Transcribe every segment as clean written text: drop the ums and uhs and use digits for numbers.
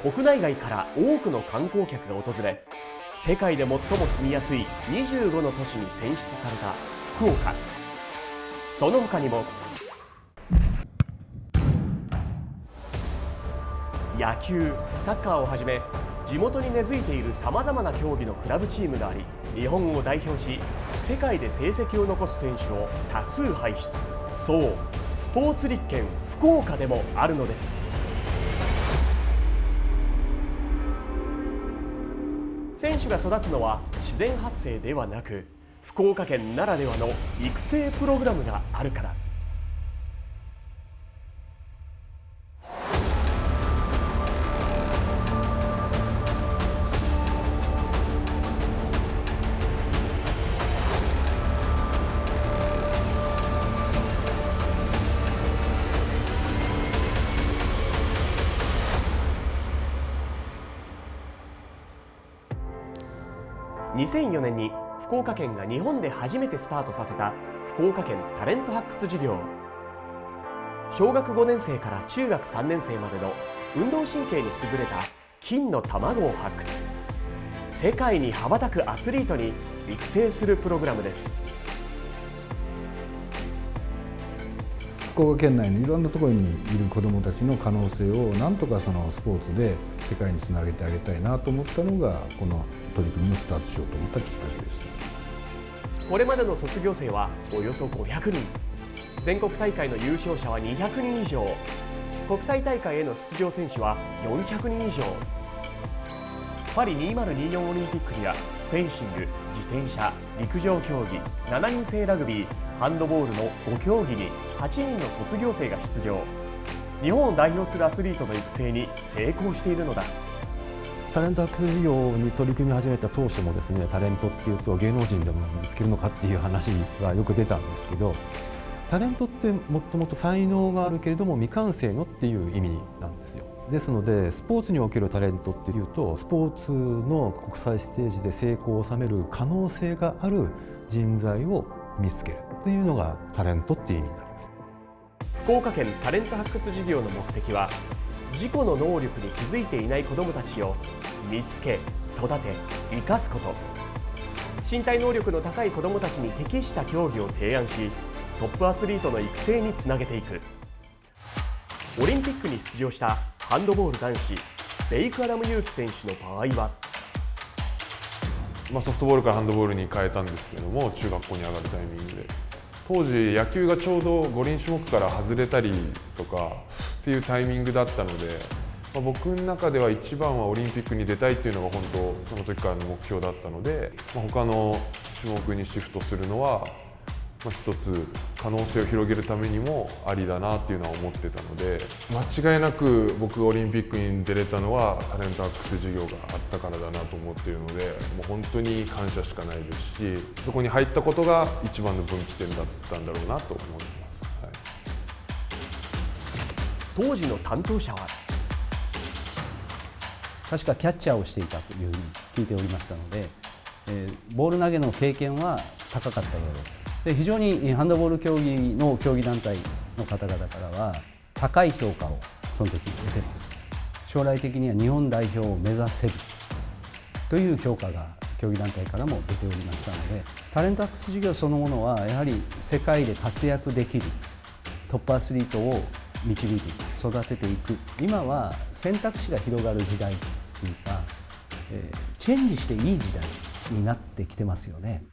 国内外から多くの観光客が訪れ、世界で最も住みやすい25の都市に選出された福岡。その他にも野球、サッカーをはじめ地元に根付いているさまざまな競技のクラブチームがあり、日本を代表し世界で成績を残す選手を多数輩出。そう、スポーツ立県福岡でもあるのです。選手が育つのは自然発生ではなく、福岡県ならではの育成プログラムがあるから。2004年に福岡県が日本で初めてスタートさせた福岡県タレント発掘事業。小学5年生から中学3年生までの運動神経に優れた金の卵を発掘、世界に羽ばたくアスリートに育成するプログラムです。福岡県内のいろんなところにいる子どもたちの可能性をなんとかそのスポーツで世界につなげてあげたいなと思ったのが、この取り組みをスタートしようと思ったきっかけでした。これまでの卒業生はおよそ500人、全国大会の優勝者は200人以上、国際大会への出場選手は400人以上。パリ2024オリンピックにはフェンシング、自転車、陸上競技、7人制ラグビー、ハンドボールの5競技に8人の卒業生が出場。日本を代表するアスリートの育成に成功しているのだ。タレント発掘事業に取り組み始めた当初もですね、タレントっていうと芸能人でも見つけるのかっていう話がよく出たんですけど、タレントってもともと才能があるけれども未完成のっていう意味なんですよ。ですのでスポーツにおけるタレントっていうと、スポーツの国際ステージで成功を収める可能性がある人材を見つけるというのがタレントっていう意味になります。福岡県タレント発掘事業の目的は、自己の能力に気づいていない子どもたちを見つけ、育て、生かすこと。身体能力の高い子どもたちに適した競技を提案し、トップアスリートの育成につなげていく。オリンピックに出場したハンドボール男子ベイク・アダム・ユーキ選手の場合は、ソフトボールからハンドボールに変えたんですけども、中学校に上がるタイミングで、当時野球がちょうど五輪種目から外れたりとかっていうタイミングだったので、僕の中では一番はオリンピックに出たいっていうのが本当その時からの目標だったので、他の種目にシフトするのは一つ可能性を広げるためにもありだなっていうのは思ってたので、間違いなく僕がオリンピックに出れたのはタレント発掘事業があったからだなと思っているので、もう本当に感謝しかないですし、そこに入ったことが一番の分岐点だったんだろうなと思います。当時の担当者は、確かキャッチャーをしていたというふうに聞いておりましたので、ボール投げの経験は高かったようです。で、非常にハンドボール競技の競技団体の方々からは高い評価をその時得ています。将来的には日本代表を目指せるという評価が競技団体からも出ておりましたので、タレント発掘事業そのものはやはり世界で活躍できるトップアスリートを導いていく、育てていく。今は選択肢が広がる時代というか、チェンジしていい時代になってきてますよね。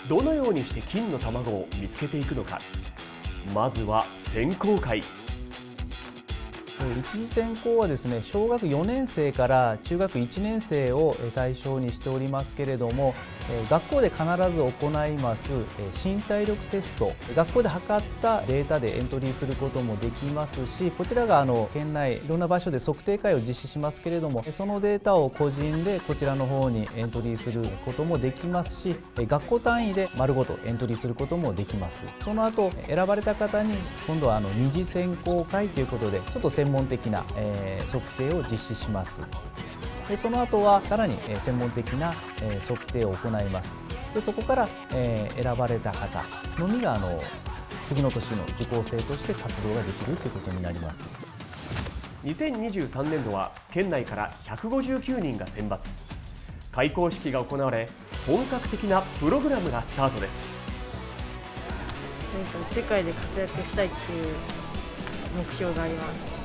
どのようにして金の卵を見つけていくのか。まずは選考会。一次選考はですね、小学4年生から中学1年生を対象にしておりますけれども、学校で必ず行います身体力テスト、学校で測ったデータでエントリーすることもできますし、こちらが県内いろんな場所で測定会を実施しますけれども、そのデータを個人でこちらの方にエントリーすることもできますし、学校単位で丸ごとエントリーすることもできます。その後選ばれた方に今度は二次選考会ということで、ちょっと専門的な測定を実施します。でその後はさらに専門的な測定を行います。でそこから選ばれた方のみが次の年の受講生として活動ができるということになります。2023年度は県内から159人が選抜。開校式が行われ、本格的なプログラムがスタートです。世界で活躍したいっていう目標があります。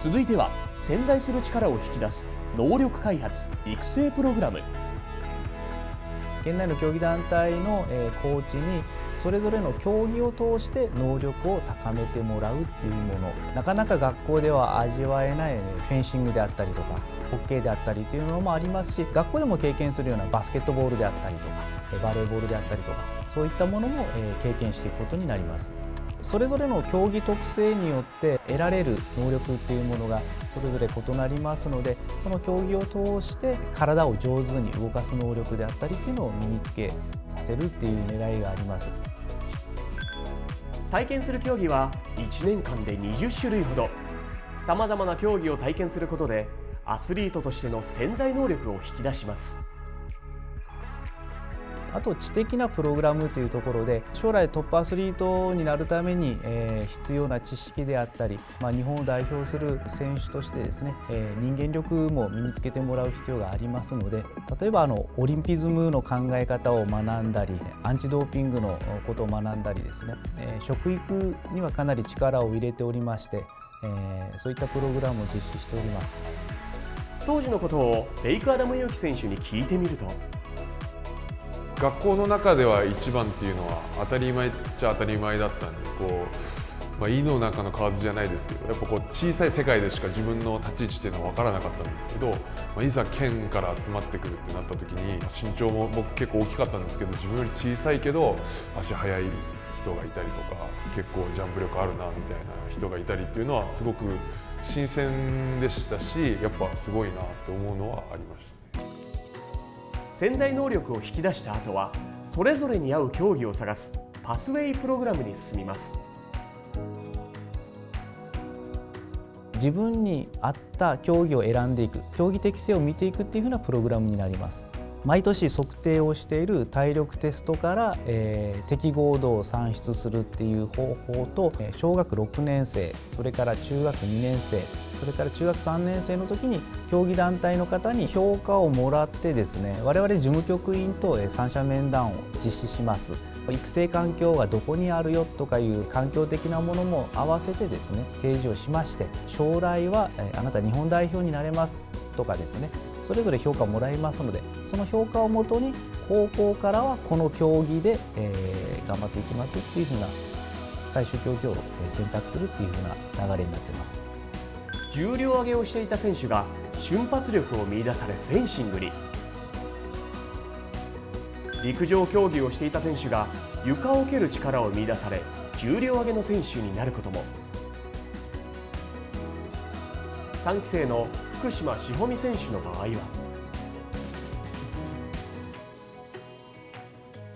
続いては潜在する力を引き出す能力開発育成プログラム。県内の競技団体のコーチにそれぞれの競技を通して能力を高めてもらうっていうもの、なかなか学校では味わえない、フェンシングであったりとかホッケーであったりというのもありますし、学校でも経験するようなバスケットボールであったりとかバレーボールであったりとか、そういったものも経験していくことになります。それぞれの競技特性によって得られる能力っていうものがそれぞれ異なりますので、その競技を通して体を上手に動かす能力であったりっていうのを身につけさせるっていう狙いがあります。体験する競技は1年間で20種類ほど。さまざまな競技を体験することでアスリートとしての潜在能力を引き出します。あと知的なプログラムというところで、将来トップアスリートになるために必要な知識であったり、日本を代表する選手としてですね、人間力も身につけてもらう必要がありますので、例えばオリンピズムの考え方を学んだり、アンチドーピングのことを学んだりですね、食育にはかなり力を入れておりまして、そういったプログラムを実施しております。当時のことをレイク・アダム・ユーキ選手に聞いてみると、学校の中では一番っていうのは当たり前っちゃ当たり前だったんで、井の中の蛙じゃないですけど、やっぱ小さい世界でしか自分の立ち位置っていうのは分からなかったんですけど、いざ県から集まってくるってなった時に、身長も僕結構大きかったんですけど、自分より小さいけど足速い人がいたりとか、結構ジャンプ力あるなみたいな人がいたりっていうのはすごく新鮮でしたし、やっぱすごいなって思うのはありました。潜在能力を引き出した後は、それぞれに合う競技を探すパスウェイプログラムに進みます。自分に合った競技を選んでいく、競技適性を見ていくっていうふうなプログラムになります。毎年測定をしている体力テストから、適合度を算出するっていう方法と、小学6年生、それから中学2年生、それから中学3年生の時に競技団体の方に評価をもらってですね、我々事務局員と三者面談を実施します。育成環境がどこにあるよとかいう環境的なものも合わせてですね、提示をしまして、将来はあなた日本代表になれますとかですね、それぞれ評価をもらいますので、その評価をもとに高校からはこの競技で頑張っていきますっていうふうな最終競技を選択するっていうふうな流れになっています。重量挙げをしていた選手が瞬発力を見出されフェンシングに、陸上競技をしていた選手が床を蹴る力を見出され重量挙げの選手になることも。3期生の福島志保美選手の場合は、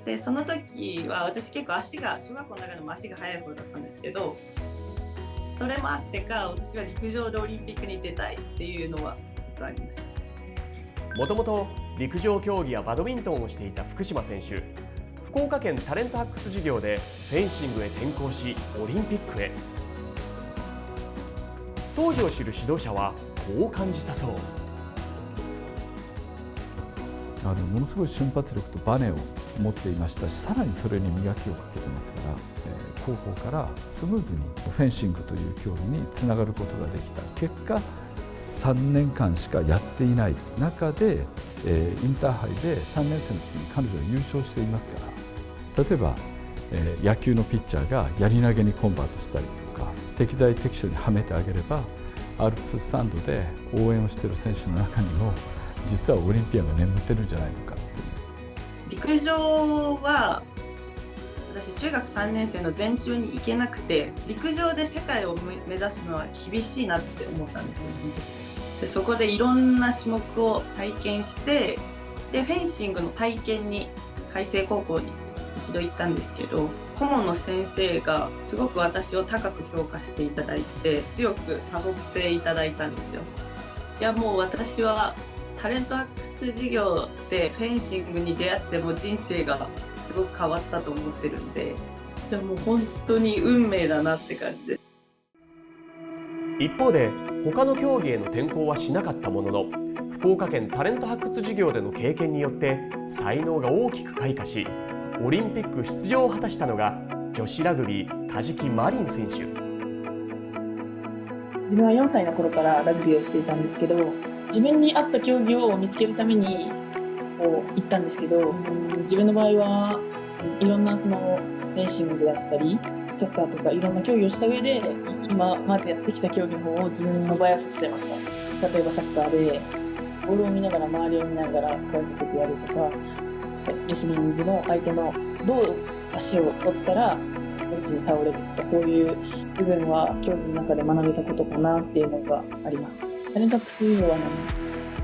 でその時は私結構小学校の中でも足が速い方だったんですけど、それもあってか私は陸上でオリンピックに出たいっていうのはずっとありました。もともと陸上競技やバドミントンをしていた福島選手、福岡県タレント発掘事業でフェンシングへ転向しオリンピックへ。当時を知る指導者はこう感じたそう。ものすごい瞬発力とバネを持っていましたし、さらにそれに磨きをかけてますから、高校からスムーズにフェンシングという競技につながることができた結果、3年間しかやっていない中で、インターハイで3年生の時に彼女は優勝していますから、例えば、野球のピッチャーがやり投げにコンバートしたりとか、適材適所にはめてあげれば、アルプススタンドで応援をしている選手の中にも実はオリンピアが眠ってるんじゃないのかっていう。陸上は私中学3年生の全中に行けなくて、陸上で世界を目指すのは厳しいなって思ったんですよ、その時。でそこでいろんな種目を体験して、でフェンシングの体験に開成高校に一度行ったんですけど、顧問の先生がすごく私を高く評価していただいて、強く誘っていただいたんですよ。いやもう私はタレント発掘事業でフェンシングに出会っても人生がすごく変わったと思ってるんで、もう本当に運命だなって感じです。一方で他の競技への転向はしなかったものの、福岡県タレント発掘事業での経験によって才能が大きく開花し、オリンピック出場を果たしたのが女子ラグビー梶木真凛選手。自分は4歳の頃からラグビーをしていたんですけど、自分に合った競技を見つけるためにこう行ったんですけど、自分の場合はいろんなそのフェンシングだったりサッカーとかいろんな競技をした上で、今までやってきた競技の方を自分の場合は振っちゃいました。例えばサッカーでボールを見ながら周りを見ながら声かけてやるとか、レスリングの相手のどう足を取ったらどっちに倒れるとか、そういう部分は競技の中で学べたことかなっていうのがあります。タレント発掘事業は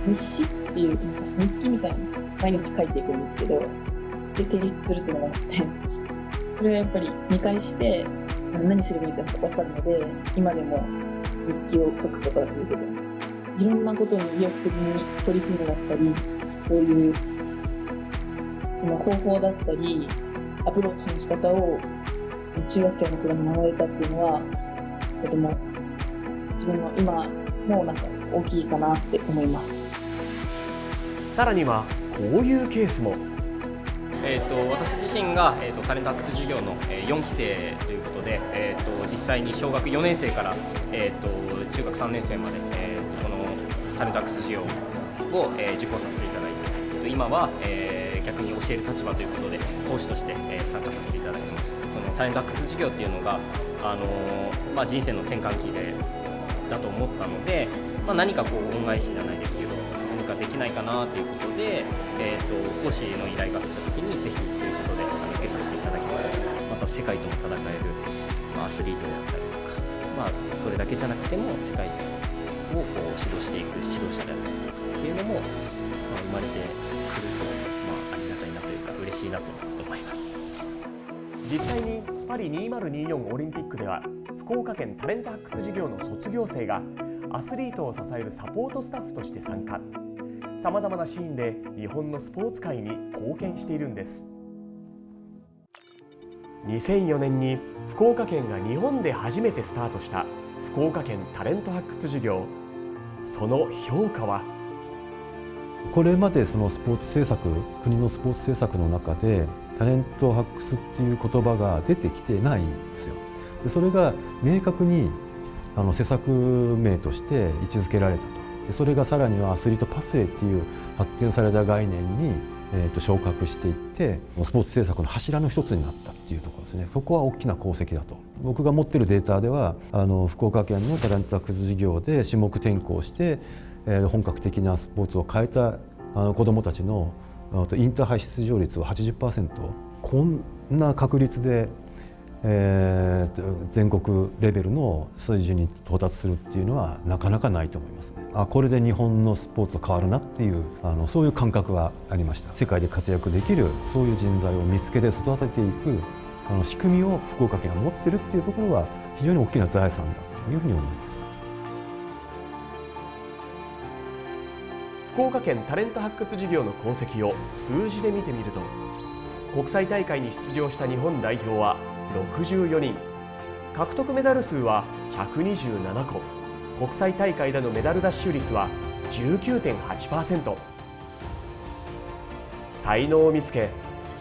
日誌っていう日記みたいな毎日書いていくんですけど、で提出するっていうのがあって、それはやっぱり見返して何すればいいか分かるので、今でも日記を書くことが続けてます。いろんなことに意欲的に取り組むだったり、そういう方法だったりアプローチの仕方を中学生の頃に学べたっていうのは、とても自分の今もなんか大きいかなって思います。さらにはこういうケースも。私自身が、タレント発掘事業の、4期生ということで、実際に小学4年生から、中学3年生まで、このタレント発掘事業を、受講させていただいて、今は、逆に教える立場ということで講師として、参加させていただいています。そのタレント発掘事業っていうのが、人生の転換期だと思ったので、何かこう恩返しじゃないですけど何かできないかなということで、講師の依頼があった時にぜひということで受けさせていただきました。また世界とも戦える、アスリートであったりとか、それだけじゃなくても世界をこう指導していく指導者であったりとかっていうのも、生まれてくると、ありがたいなというか嬉しいなと思います。実際にパリ2024オリンピックでは、福岡県タレント発掘事業の卒業生がアスリートを支えるサポートスタッフとして参加。さまざまなシーンで日本のスポーツ界に貢献しているんです。2004年に福岡県が日本で初めてスタートした福岡県タレント発掘事業。その評価は。これまでそのスポーツ政策、国のスポーツ政策の中でタレント発掘っていう言葉が出てきてないんですよ。でそれが明確に施策名として位置づけられたと。でそれがさらにはアスリートパスウェイっていう発展された概念に、昇格していってスポーツ政策の柱の一つになったっていうところですね。そこは大きな功績だと。僕が持っているデータでは福岡県のタレント発掘事業で種目転向して、本格的なスポーツを変えた子どもたちのインターハイ出場率は 80%。こんな確率で全国レベルの水準に到達するっていうのはなかなかないと思いますね。これで日本のスポーツ変わるなっていうそういう感覚がありました。世界で活躍できるそういう人材を見つけて育てていく仕組みを福岡県が持ってるっていうところは非常に大きな財産だというふうに思います。福岡県タレント発掘事業の功績を数字で見てみると、国際大会に出場した日本代表は64人、獲得メダル数は127個、国際大会でのメダル奪取率は 19.8%。 才能を見つけ、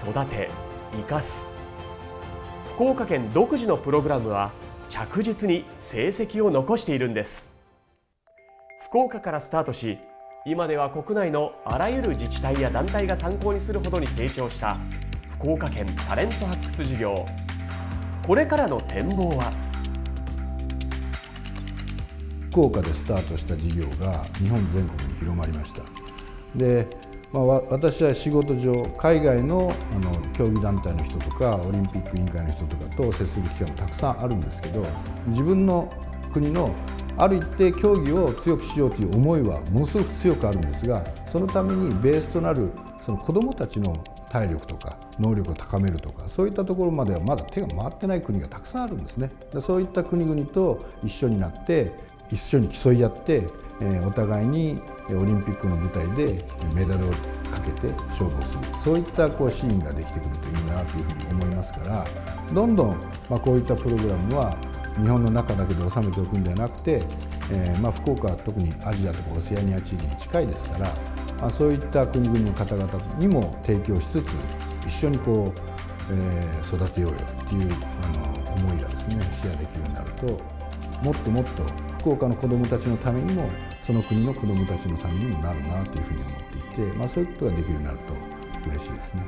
育て、生かす。福岡県独自のプログラムは着実に成績を残しているんです。福岡からスタートし、今では国内のあらゆる自治体や団体が参考にするほどに成長した福岡県タレント発掘事業。これからの展望は。福岡でスタートした事業が日本全国に広まりました。で、私は仕事上海外の競技団体の人とかオリンピック委員会の人とかと接する機会もたくさんあるんですけど、自分の国のある一定競技を強くしようという思いはものすごく強くあるんですが、そのためにベースとなるその子どもたちの体力とか能力を高めるとか、そういったところまではまだ手が回ってない国がたくさんあるんですね。そういった国々と一緒になって一緒に競い合って、お互いにオリンピックの舞台でメダルをかけて勝負をする、そういったシーンができてくるといいなというふうに思いますから、どんどんこういったプログラムは日本の中だけで収めておくんではなくて、福岡は特にアジアとかオセアニア地域に近いですから、そういった国々の方々にも提供しつつ一緒に育てようよっていう思いがですねシェアできるようになると、もっともっと福岡の子どもたちのためにもその国の子どもたちのためにもなるなというふうに思っていて、そういうことができるようになると嬉しいですね。